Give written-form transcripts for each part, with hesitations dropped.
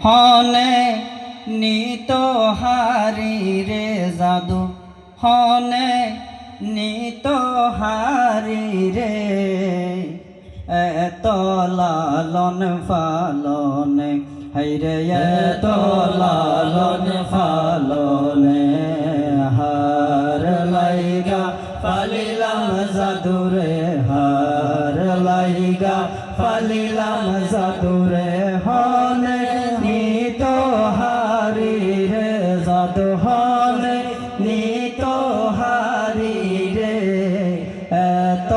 হনে নিত হারি রে জাদু হনে নিত হারি রে এত লালন ফালনে হাইরে এত লালন ফালনে হার লাইগা ফালিলাম জাদুরে হার লাইগা ফালিলাম জাদুরে হনে নিত হারি রে জাদু হনে নিত হারি রে এত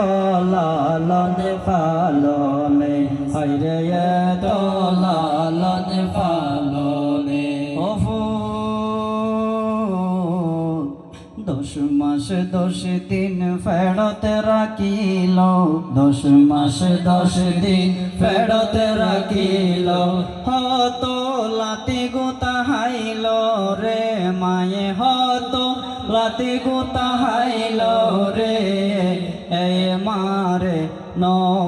লালন ফালনে হাইরে এত লালন ফালনে দশ মাস 10 দিন ফেরত রাখিল 10 মাস 10 দিন ফেরত রাখিল হত লাতি গোতা হাইল রে মায়ে হত লাতি গোতা হাইল রে এ মারে ন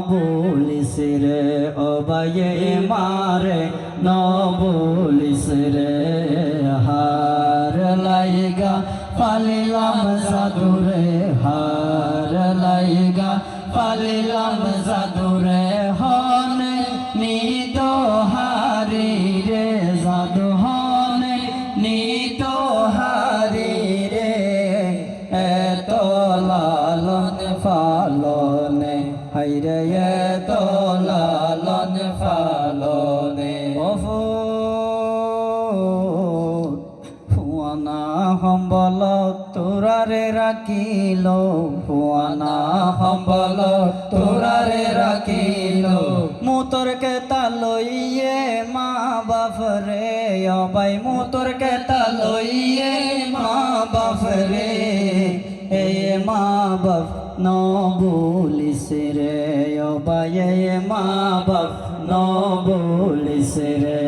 বলিস রে ও বায়ে মারে ন বলিস রে হার লাইগা ফালিলাম জাদুরে হার লাইগা ফালিলাম জাদুরে হনে নিত হারি রে জাদু হনে নিত হারি রে এত লালন ফালনে হাইরে এত লালন ফালনে ফুয়ানা হম্বল তোরারে রাখিল ফুয়ানা হম্বল তোরারে রাখিল মুতর কে তালইয়ে মা বাপ রে অবাই মুতর কে তালইয়ে মা বাপ রে এ মা বাপ ন বলিস রে অবাই মা বাপ ন বলিস রে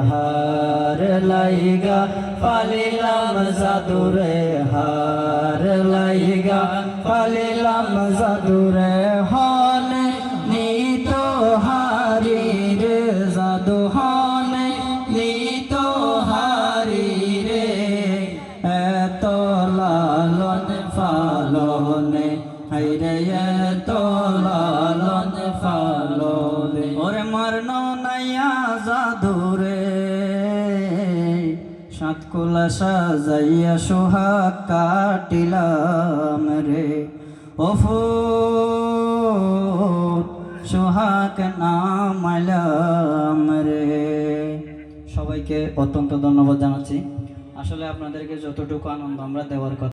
হার লাইগা ফালিলাম জাদুরে হার লাইগা ফালিলাম জাদুরে হনে নিত হারি রে জাদু হনে নিত হারি রে এত লালন ফালনে হাইরে এত লালন ফালনে ওরে মারন নাইয়া জাদুরে সাত কোলা সাজাইয়া সোহাগ কাটিলাম রে সোহাগ নামাইলাম রে সবাইকে অত্যন্ত ধন্যবাদ জানাচ্ছি আসলে আপনাদেরকে যতটুকু আনন্দ আমরা দেওয়ার কথা